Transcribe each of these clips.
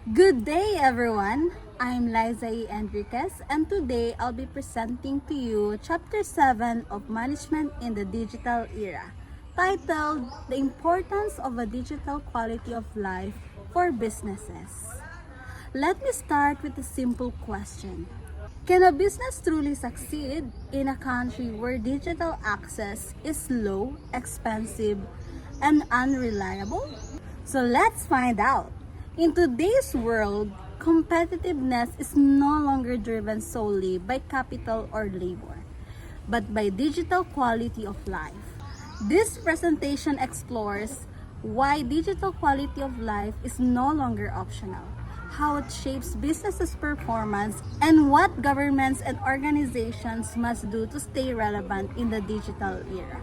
Good day, everyone. I'm Liza E. Enriquez, and today I'll be presenting to you Chapter 7 of Management in the Digital Era, titled The Importance of a Digital Quality of Life for Businesses. Let me start with a simple question. Can a business truly succeed in a country where digital access is low, expensive, and unreliable? So let's find out. In today's world, competitiveness is no longer driven solely by capital or labor, but by digital quality of life. This presentation explores why digital quality of life is no longer optional, how it shapes businesses' performance, and what governments and organizations must do to stay relevant in the digital era.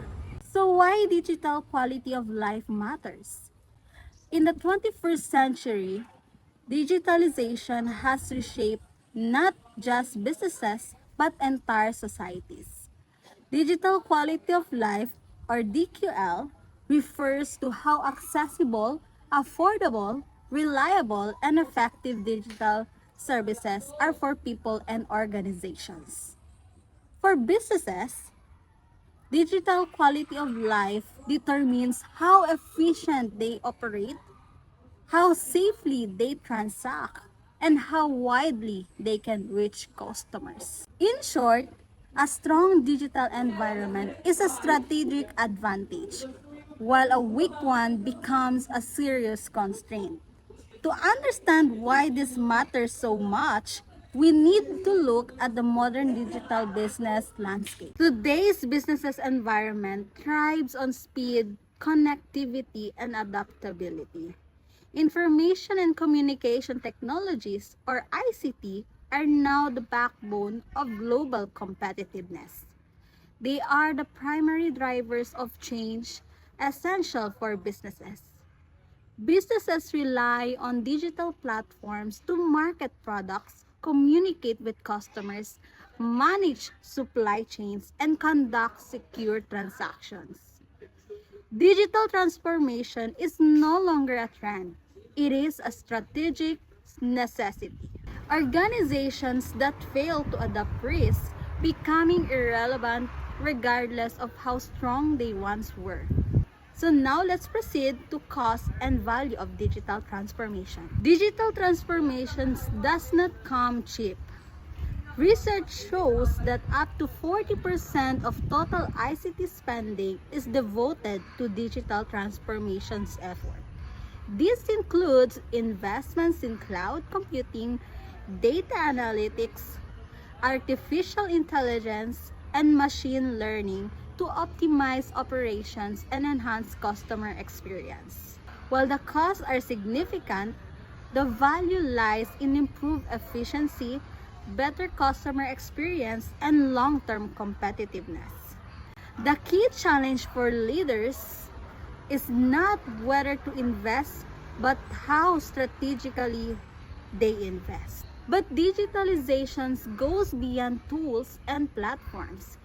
So why digital quality of life matters? In the 21st century, digitalization has reshaped not just businesses but entire societies. Digital quality of life, or DQL, refers to how accessible, affordable, reliable, and effective digital services are for people and organizations. For businesses, digital quality of life determines how efficient they operate, how safely they transact, and how widely they can reach customers. In short, a strong digital environment is a strategic advantage, while a weak one becomes a serious constraint. To understand why this matters so much, we need to look at the modern digital business landscape. Today's business environment thrives on speed, connectivity, and adaptability. Information and communication technologies, or ICT, are now the backbone of global competitiveness. They are the primary drivers of change essential for businesses. Businesses rely on digital platforms to market products, communicate with customers, manage supply chains, and conduct secure transactions. Digital transformation is no longer a trend. It is a strategic necessity. Organizations that fail to adapt risk becoming irrelevant regardless of how strong they once were. So now let's proceed to cost and value of digital transformation. Digital transformations does not come cheap. Research shows that up to 40% of total ICT spending is devoted to digital transformations effort. This includes investments in cloud computing, data analytics, artificial intelligence, and machine learning to optimize operations and enhance customer experience. While the costs are significant, the value lies in improved efficiency, better customer experience, and long-term competitiveness. The key challenge for leaders is not whether to invest, but how strategically they invest. But digitalization goes beyond tools and platforms.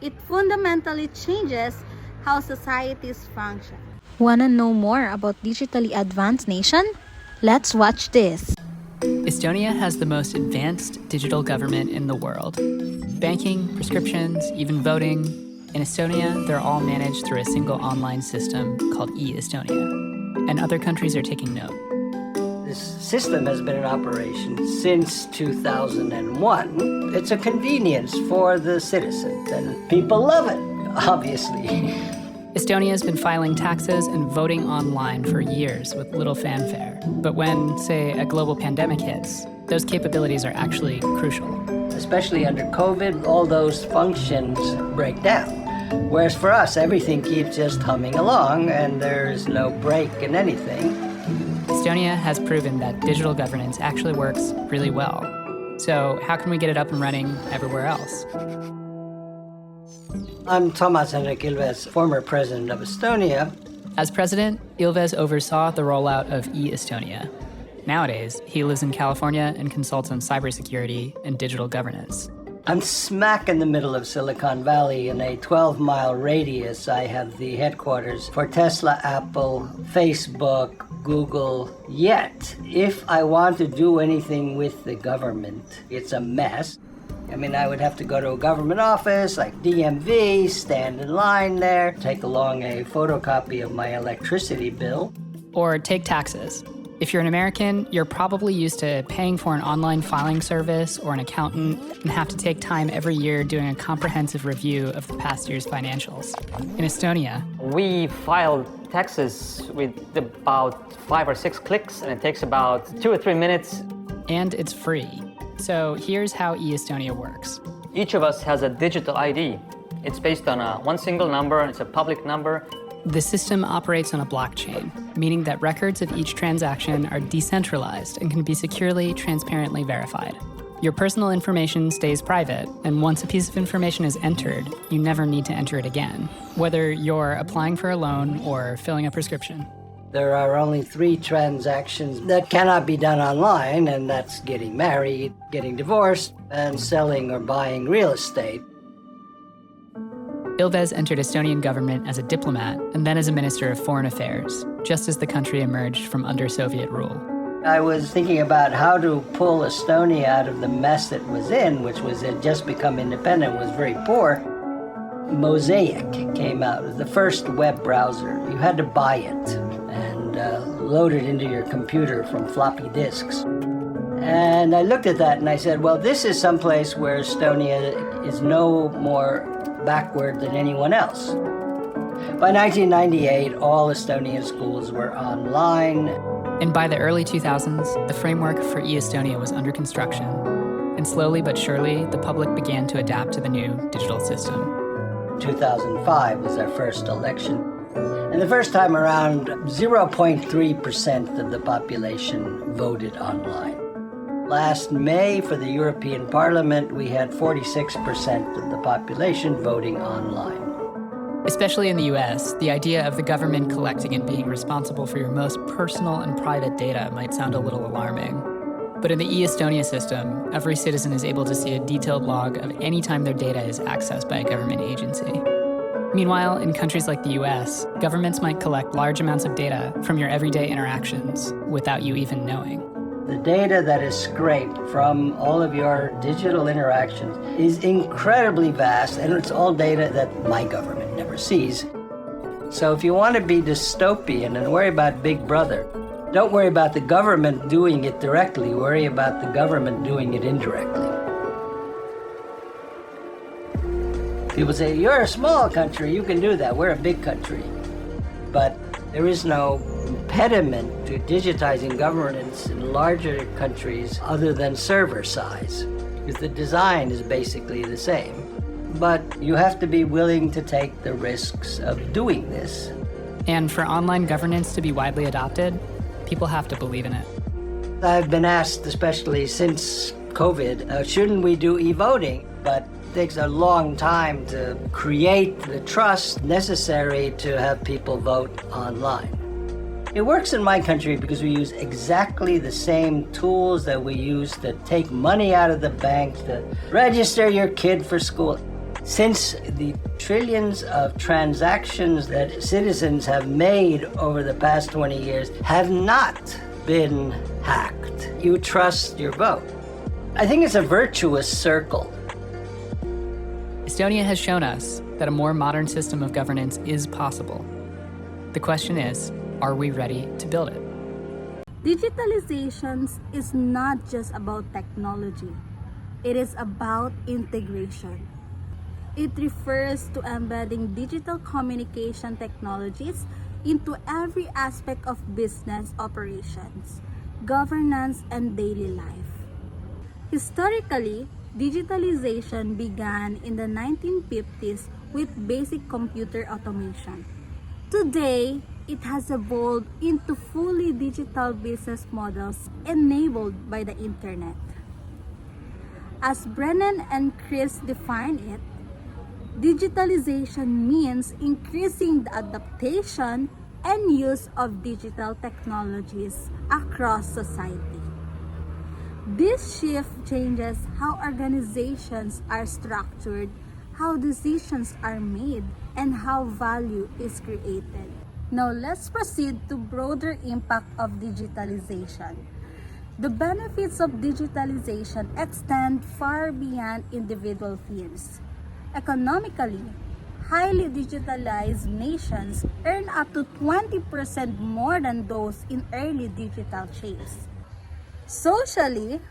It fundamentally changes how societies function. Wanna know more about digitally advanced nation? Let's watch this. Estonia has the most advanced digital government in the world. Banking, prescriptions, even voting. In Estonia, they're all managed through a single online system called e-Estonia. And other countries are taking note. This system has been in operation since 2001. It's a convenience for the citizens, and people love it, obviously. Estonia has been filing taxes and voting online for years with little fanfare. But when, say, a global pandemic hits, those capabilities are actually crucial. Especially under COVID, all those functions break down. Whereas for us, everything keeps just humming along and there's no break in anything. Estonia has proven that digital governance actually works really well. So how can we get it up and running everywhere else? I'm Toomas Hendrik Ilves, former president of Estonia. As president, Ilves oversaw the rollout of e-Estonia. Nowadays, he lives in California and consults on cybersecurity and digital governance. I'm smack in the middle of Silicon Valley. In a 12-mile radius, I have the headquarters for Tesla, Apple, Facebook, Google yet. If I want to do anything with the government, it's a mess. I mean, I would have to go to a government office like DMV, stand in line there, take along a photocopy of my electricity bill. Or take taxes. If you're an American, you're probably used to paying for an online filing service or an accountant and have to take time every year doing a comprehensive review of the past year's financials. In Estonia, We file taxes with about 5 or 6 clicks, and it takes about 2 or 3 minutes. and it's free. So here's how eEstonia works. Each of us has a digital ID. It's based on one single number, it's a public number. The system operates on a blockchain, meaning that records of each transaction are decentralized and can be securely, transparently verified. Your personal information stays private, and once a piece of information is entered, you never need to enter it again, whether you're applying for a loan or filling a prescription. There are only 3 transactions that cannot be done online, and that's getting married, getting divorced, and selling or buying real estate. Ilves entered Estonian government as a diplomat and then as a minister of foreign affairs, just as the country emerged from under Soviet rule. I was thinking about how to pull Estonia out of the mess it was in, which was it just become independent, was very poor. Mosaic came out as the first web browser. You had to buy it and load it into your computer from floppy disks. And I looked at that and I said, well, this is someplace where Estonia is no more backward than anyone else. By 1998, all Estonian schools were online. And by the early 2000s, the framework for eEstonia was under construction. And slowly but surely, the public began to adapt to the new digital system. 2005 was our first election. And the first time around, 0.3% of the population voted online. Last May, for the European Parliament, we had 46% of the population voting online. Especially in the US, the idea of the government collecting and being responsible for your most personal and private data might sound a little alarming. But in the eEstonia system, every citizen is able to see a detailed log of any time their data is accessed by a government agency. Meanwhile, in countries like the US, governments might collect large amounts of data from your everyday interactions without you even knowing. The data that is scraped from all of your digital interactions is incredibly vast, and it's all data that my government never sees. So if you want to be dystopian and worry about Big Brother, don't worry about the government doing it directly, worry about the government doing it indirectly. People say, you're a small country, you can do that. We're a big country. But there is no impediment to digitizing governance in larger countries other than server size, because the design is basically the same. But you have to be willing to take the risks of doing this. And for online governance to be widely adopted, people have to believe in it. I've been asked, especially since COVID, shouldn't we do e-voting? But it takes a long time to create the trust necessary to have people vote online. It works in my country because we use exactly the same tools that we use to take money out of the bank, to register your kid for school. Since the trillions of transactions that citizens have made over the past 20 years have not been hacked, you trust your vote. I think it's a virtuous circle. Estonia has shown us that a more modern system of governance is possible. The question is, are we ready to build it? Digitalization is not just about technology. It is about integration. It refers to embedding digital communication technologies into every aspect of business operations, governance, and daily life. Historically, digitalization began in the 1950s with basic computer automation. Today, it has evolved into fully digital business models enabled by the internet. As Brennan and Chris define it, digitalization means increasing the adaptation and use of digital technologies across society. This shift changes how organizations are structured, how decisions are made, and how value is created. Now let's proceed to broader impact of digitalization. The benefits of digitalization extend far beyond individual fields. Economically, highly digitalized nations earn up to 20% more than those in early digital chains. Socially,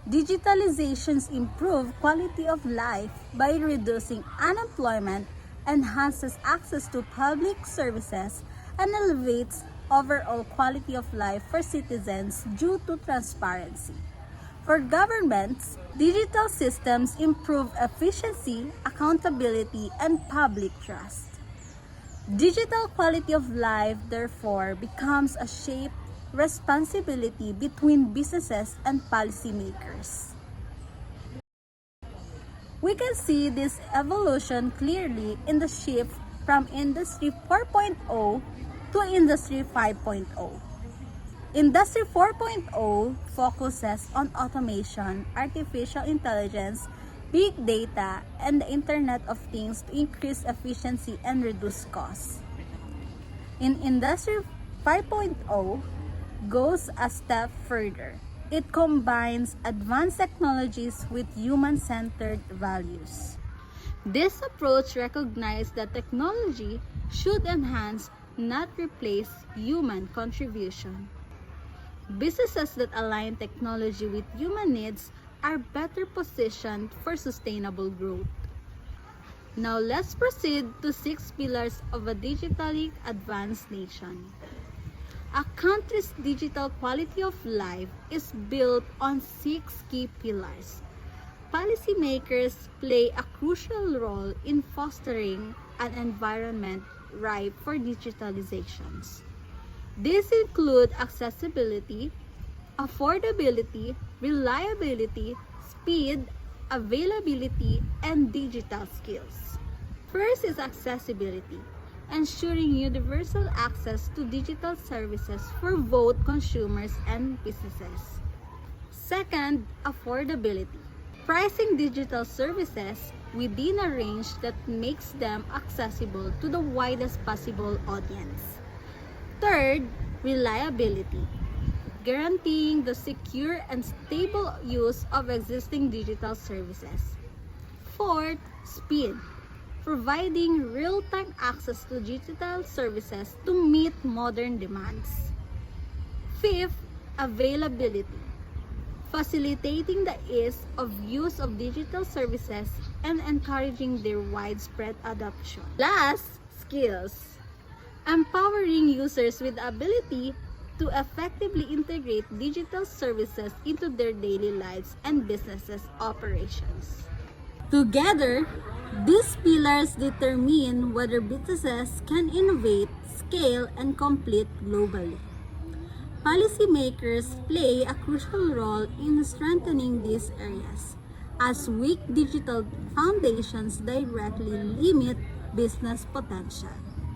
digitalizations improve quality of life by reducing unemployment, enhances access to public services, and elevates overall quality of life for citizens due to transparency. For governments, digital systems improve efficiency, accountability, and public trust. Digital quality of life, therefore, becomes a shared responsibility between businesses and policymakers. We can see this evolution clearly in the shift from Industry 4.0 to Industry 5.0. Industry 4.0 focuses on automation, artificial intelligence, big data, and the Internet of Things to increase efficiency and reduce costs. In Industry 5.0 goes a step further. It combines advanced technologies with human-centered values. This approach recognizes that technology should enhance, not replace, human contribution. Businesses that align technology with human needs are better positioned for sustainable growth. Now let's proceed to 6 pillars of a digitally advanced nation. A country's digital quality of life is built on 6 key pillars. Policymakers play a crucial role in fostering an environment ripe for digitalizations. These include accessibility, affordability, reliability, speed, availability, and digital skills. First is accessibility, ensuring universal access to digital services for both consumers and businesses. Second, affordability, pricing digital services within a range that makes them accessible to the widest possible audience. Third, reliability, guaranteeing the secure and stable use of existing digital services. Fourth, speed, providing real-time access to digital services to meet modern demands. Fifth, availability, facilitating the ease of use of digital services and encouraging their widespread adoption. Last, skills, empowering users with the ability to effectively integrate digital services into their daily lives and businesses' operations. Together, these pillars determine whether businesses can innovate, scale, and compete globally. Policymakers play a crucial role in strengthening these areas, as weak digital foundations directly limit business potential.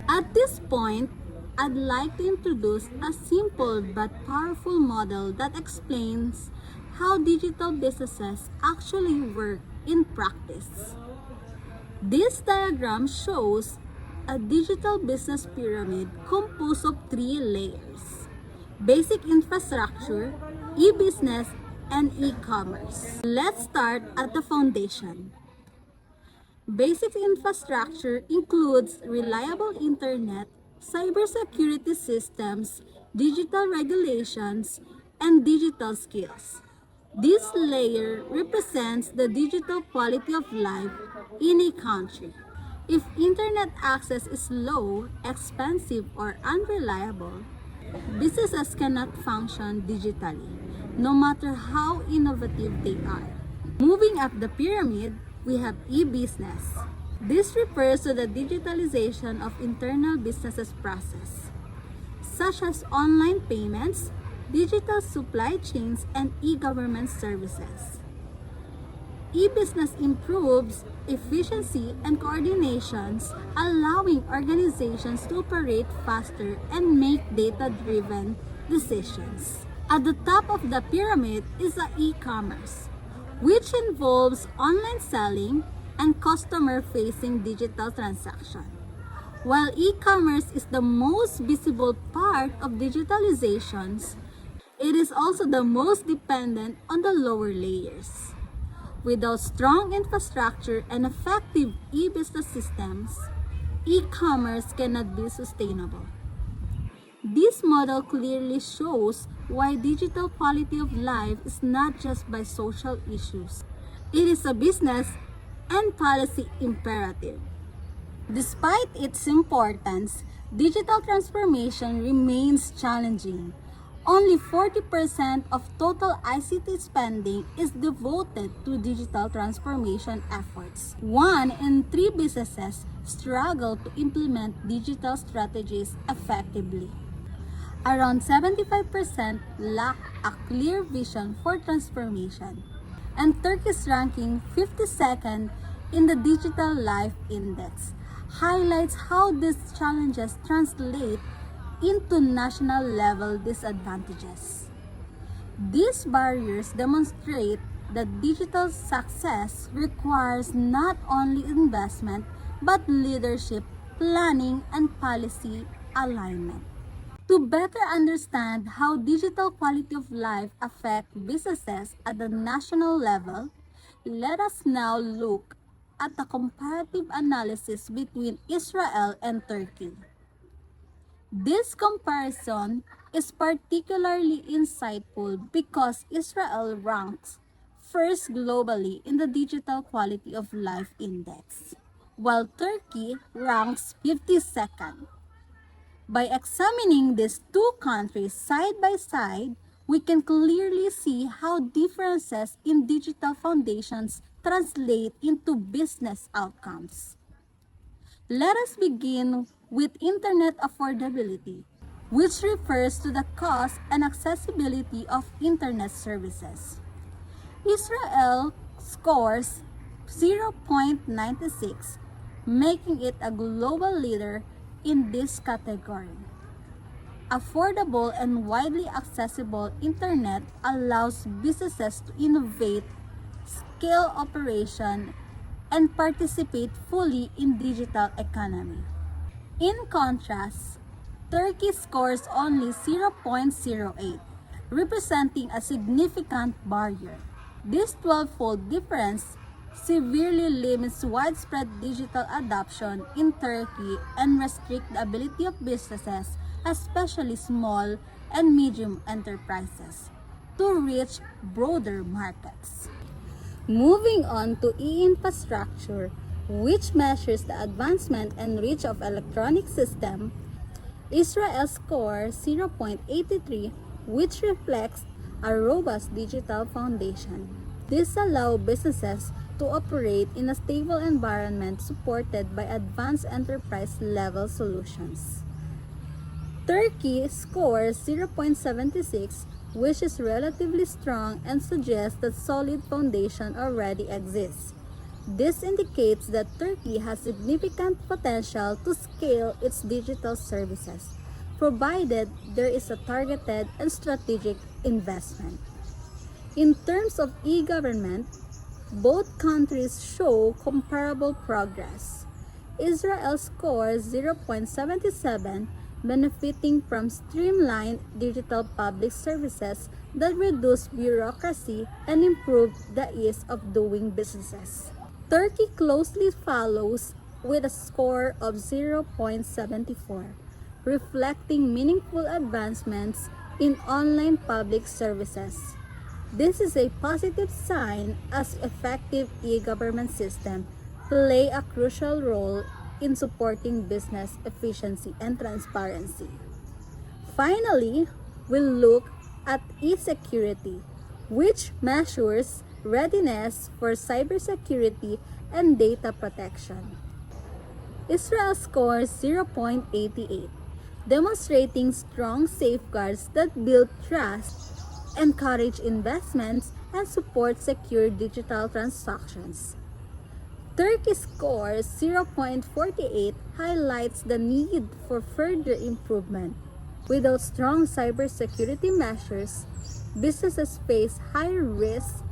At this point, I'd like to introduce a simple but powerful model that explains how digital businesses actually work in practice. This diagram shows a digital business pyramid composed of 3 layers: basic infrastructure, e-business, and e-commerce. Let's start at the foundation. Basic infrastructure includes reliable internet, cybersecurity systems, digital regulations, and digital skills. This layer represents the digital quality of life in a country. If internet access is low, expensive, or unreliable, businesses cannot function digitally, no matter how innovative they are. Moving up the pyramid, we have e-business. This refers to the digitalization of internal businesses process, such as online payments, digital supply chains, and e-government services. E-business improves efficiency and coordinations, allowing organizations to operate faster and make data-driven decisions. At the top of the pyramid is the e-commerce, which involves online selling and customer-facing digital transactions. While e-commerce is the most visible part of digitalizations, it is also the most dependent on the lower layers. Without strong infrastructure and effective e-business systems, e-commerce cannot be sustainable. This model clearly shows why digital quality of life is not just by social issues. It is a business and policy imperative. Despite its importance, digital transformation remains challenging. Only 40% of total ICT spending is devoted to digital transformation efforts. 1 in 3 businesses struggle to implement digital strategies effectively. Around 75% lack a clear vision for transformation, and Turkey's ranking 52nd in the Digital Life Index highlights how these challenges translate into national level disadvantages. These barriers demonstrate that digital success requires not only investment but leadership, planning, and policy alignment. To better understand how digital quality of life affect businesses at the national level, let us now look at a comparative analysis between Israel and Turkey. This comparison is particularly insightful because Israel ranks first globally in the Digital Quality of Life Index, while Turkey ranks 52nd. By examining these two countries side by side, we can clearly see how differences in digital foundations translate into business outcomes. Let us begin with internet affordability, which refers to the cost and accessibility of internet services. Israel scores 0.96, making it a global leader in this category. Affordable and widely accessible internet allows businesses to innovate, scale operation, and participate fully in digital economy. In contrast, Turkey scores only 0.08, representing a significant barrier. This 12-fold difference severely limits widespread digital adoption in Turkey and restrict the ability of businesses, especially small and medium enterprises, to reach broader markets. Moving on to e-infrastructure, which measures the advancement and reach of electronic system, Israel scores 0.83, which reflects a robust digital foundation. This allows businesses to operate in a stable environment supported by advanced enterprise-level solutions. Turkey scores 0.76, which is relatively strong and suggests that solid foundation already exists. This indicates that Turkey has significant potential to scale its digital services, provided there is a targeted and strategic investment. In terms of e-government, both countries show comparable progress. Israel scores 0.77, benefiting from streamlined digital public services that reduce bureaucracy and improve the ease of doing businesses. Turkey closely follows with a score of 0.74, reflecting meaningful advancements in online public services. This is a positive sign as effective e-government systems play a crucial role in supporting business efficiency and transparency. Finally, we'll look at e-security, which measures readiness for cybersecurity and data protection. Israel scores 0.88, demonstrating strong safeguards that build trust, encourage investments, and support secure digital transactions. Turkey's score 0.48 highlights the need for further improvement. Without strong cybersecurity measures, businesses face higher risks,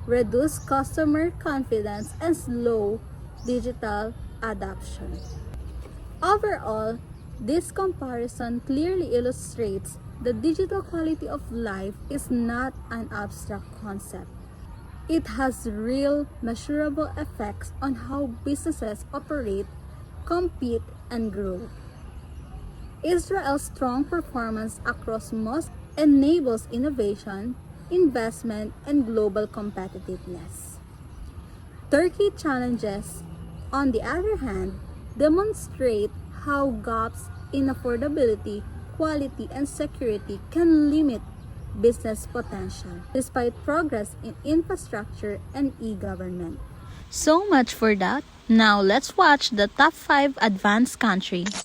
reduced customer confidence, and slow digital adoption. Overall, this comparison clearly illustrates the digital quality of life is not an abstract concept. It has real, measurable effects on how businesses operate, compete, and grow. Israel's strong performance across most enables innovation, investment, and global competitiveness. Turkey challenges, on the other hand, demonstrate how gaps in affordability, quality, and security can limit business potential despite progress in infrastructure and e-government. So much for that. Now let's watch the top 5 advanced countries.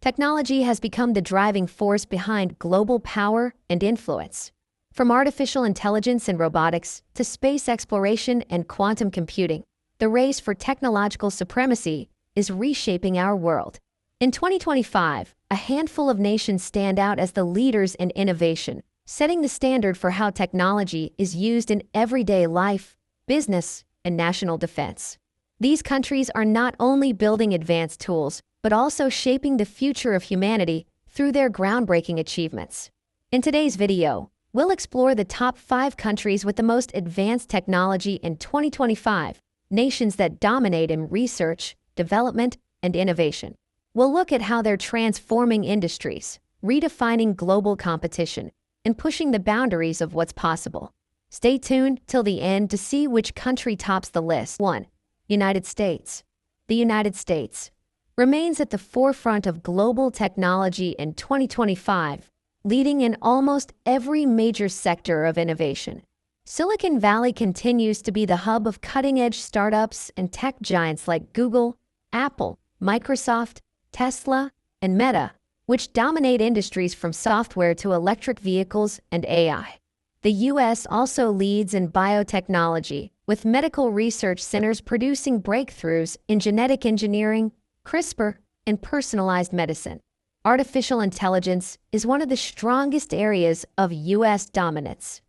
Technology has become the driving force behind global power and influence. From artificial intelligence and robotics to space exploration and quantum computing, the race for technological supremacy is reshaping our world. In 2025, a handful of nations stand out as the leaders in innovation, setting the standard for how technology is used in everyday life, business, and national defense. These countries are not only building advanced tools, but also shaping the future of humanity through their groundbreaking achievements. In today's video, we'll explore the top 5 countries with the most advanced technology in 2025, nations that dominate in research, development, and innovation. We'll look at how they're transforming industries, redefining global competition, and pushing the boundaries of what's possible. Stay tuned till the end to see which country tops the list. 1. United States. The United States remains at the forefront of global technology in 2025, leading in almost every major sector of innovation. Silicon Valley continues to be the hub of cutting-edge startups and tech giants like Google, Apple, Microsoft, Tesla, and Meta, which dominate industries from software to electric vehicles and AI. The U.S. also leads in biotechnology, with medical research centers producing breakthroughs in genetic engineering, CRISPR, and personalized medicine. Artificial intelligence is one of the strongest areas of U.S. dominance.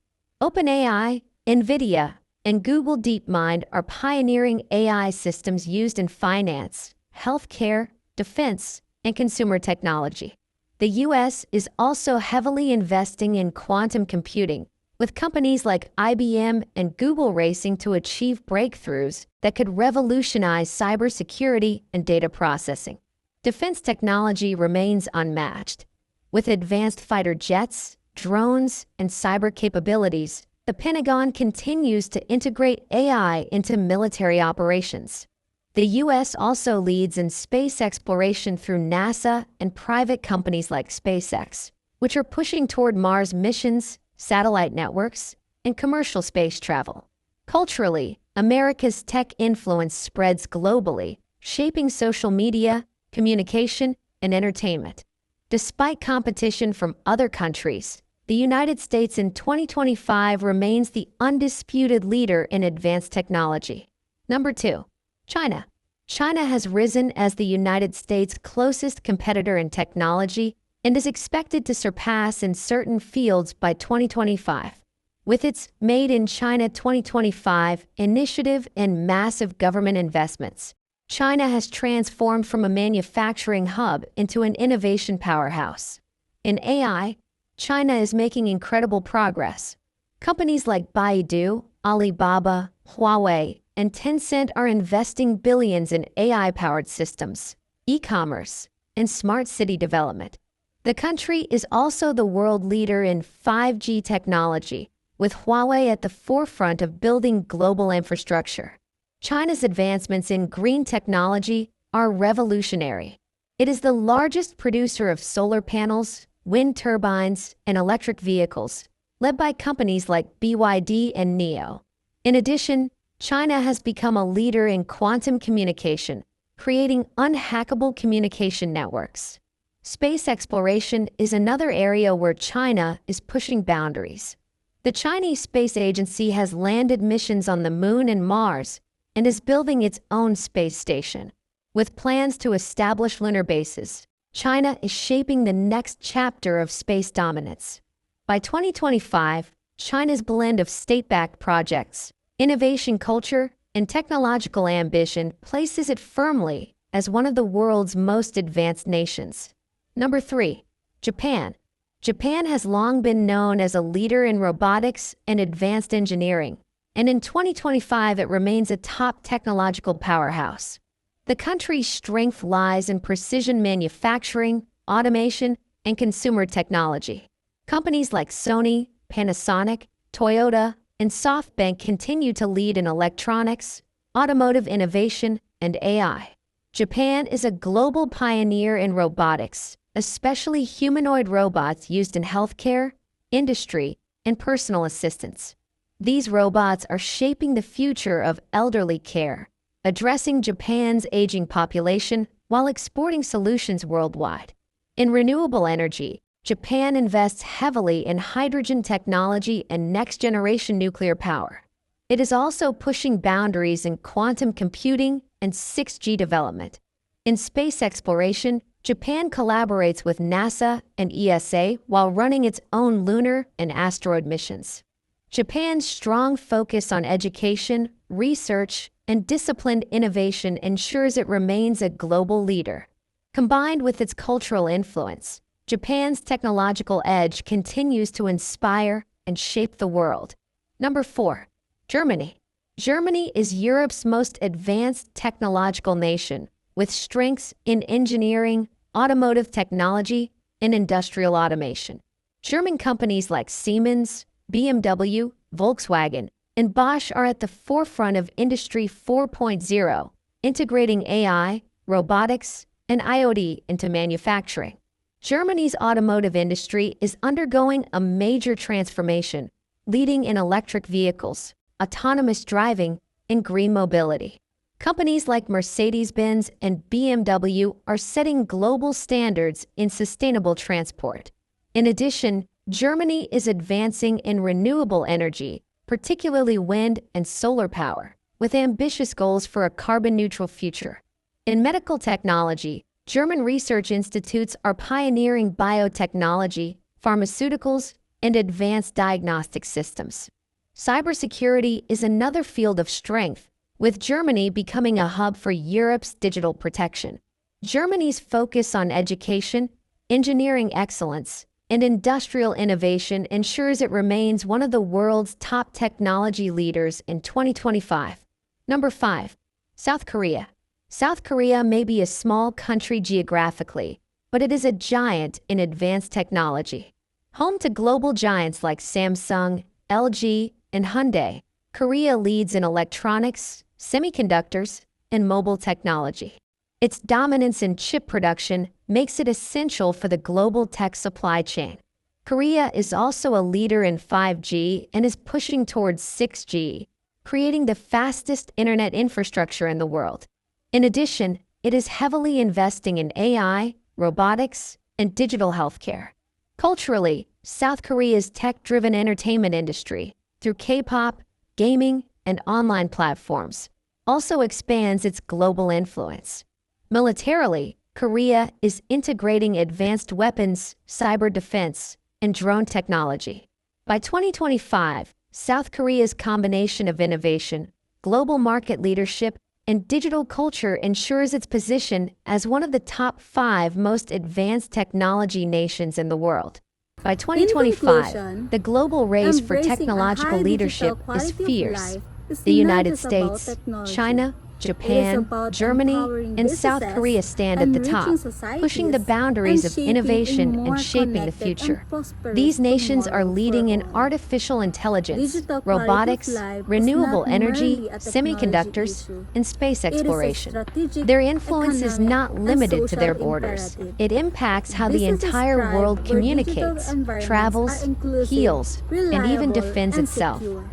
OpenAI, NVIDIA, and Google DeepMind are pioneering AI systems used in finance, healthcare, defense, and consumer technology. The U.S. is also heavily investing in quantum computing, with companies like IBM and Google racing to achieve breakthroughs that could revolutionize cybersecurity and data processing. Defense technology remains unmatched. With advanced fighter jets, drones, and cyber capabilities, the Pentagon continues to integrate AI into military operations. The U.S. also leads in space exploration through NASA and private companies like SpaceX, which are pushing toward Mars missions, satellite networks, and commercial space travel. Culturally, America's tech influence spreads globally, shaping social media, communication, and entertainment. Despite competition from other countries, the United States in 2025 remains the undisputed leader in advanced technology. Number 2. China. China has risen as the United States' closest competitor in technology and is expected to surpass in certain fields by 2025. With its Made in China 2025 initiative and massive government investments, China has transformed from a manufacturing hub into an innovation powerhouse. In AI, China is making incredible progress. Companies like Baidu, Alibaba, Huawei, and Tencent are investing billions in AI-powered systems, e-commerce, and smart city development. The country is also the world leader in 5G technology, with Huawei at the forefront of building global infrastructure. China's advancements in green technology are revolutionary. It is the largest producer of solar panels, wind turbines, and electric vehicles, led by companies like BYD and NIO. In addition, China has become a leader in quantum communication, creating unhackable communication networks. Space exploration is another area where China is pushing boundaries. The Chinese Space Agency has landed missions on the Moon and Mars and is building its own space station. With plans to establish lunar bases, China is shaping the next chapter of space dominance. By 2025, China's blend of state-backed projects, innovation culture, and technological ambition places it firmly as one of the world's most advanced nations. Number 3. Japan. Japan has long been known as a leader in robotics and advanced engineering, and in 2025 it remains a top technological powerhouse. The country's strength lies in precision manufacturing, automation, and consumer technology. Companies like Sony, Panasonic, Toyota, and SoftBank continue to lead in electronics, automotive innovation, and AI. Japan is a global pioneer in robotics, especially humanoid robots used in healthcare, industry, and personal assistance. These robots are shaping the future of elderly care, addressing Japan's aging population while exporting solutions worldwide. In renewable energy, Japan invests heavily in hydrogen technology and next-generation nuclear power. It is also pushing boundaries in quantum computing and 6G development. In space exploration, Japan collaborates with NASA and ESA while running its own lunar and asteroid missions. Japan's strong focus on education, research, and disciplined innovation ensures it remains a global leader. Combined with its cultural influence, Japan's technological edge continues to inspire and shape the world. Number 4. Germany. Germany is Europe's most advanced technological nation, with strengths in engineering, automotive technology, and industrial automation. German companies like Siemens, BMW, Volkswagen, and Bosch are at the forefront of Industry 4.0, integrating AI, robotics, and IoT into manufacturing. Germany's automotive industry is undergoing a major transformation, leading in electric vehicles, autonomous driving, and green mobility. Companies like Mercedes-Benz and BMW are setting global standards in sustainable transport. In addition, Germany is advancing in renewable energy, particularly wind and solar power, with ambitious goals for a carbon-neutral future. In medical technology, German research institutes are pioneering biotechnology, pharmaceuticals, and advanced diagnostic systems. Cybersecurity is another field of strength, with Germany becoming a hub for Europe's digital protection. Germany's focus on education, engineering excellence, and industrial innovation ensures it remains one of the world's top technology leaders in 2025. Number 5. South Korea. South Korea may be a small country geographically, but it is a giant in advanced technology. Home to global giants like Samsung, LG, and Hyundai, Korea leads in electronics, semiconductors, and mobile technology. Its dominance in chip production makes it essential for the global tech supply chain. Korea is also a leader in 5G and is pushing towards 6G, creating the fastest internet infrastructure in the world. In addition, it is heavily investing in AI, robotics, and digital healthcare. Culturally, South Korea's tech-driven entertainment industry, through K-pop, gaming, and online platforms, also expands its global influence. Militarily, Korea is integrating advanced weapons, cyber defense, and drone technology. By 2025, South Korea's combination of innovation, global market leadership, and digital culture ensures its position as one of the top 5 most advanced technology nations in the world. By 2025, conclusion, the global race for embracing a technological high leadership digital is quality of fierce. life is The not United just about States, technology. China, It is Japan, about Germany, empowering and South businesses, Korea stand at the enriching top, societies, pushing the boundaries and of shaping a innovation more and shaping the connected future. and prosperous These nations are tomorrow leading for in all. artificial intelligence, Digital quality of robotics, life is renewable not energy, merely a technology semiconductors, issue. and space It is a exploration. strategic, Their influence is economic, not and limited to their social borders. imperative. It impacts how the Businesses entire thrive world where digital communicates, environments travels, are inclusive, heals, and even reliable, defends and itself. secure.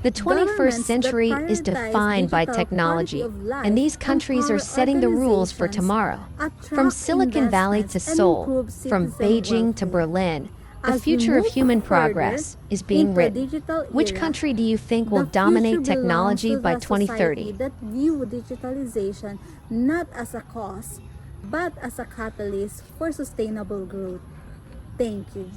The 21st Governments century that is prioritize defined by digital technology, quality of life and these countries are empower setting the rules for organizations, tomorrow. attract From Silicon Valley to investments, and Seoul, improve from citizen Beijing to welfare. Berlin, the As we future of move human further progress is being into a written. digital Which era, country do you think will the future dominate belongs technology to by the society 2030? that view digitalization not as a cause, but as a catalyst for sustainable growth. Thank you.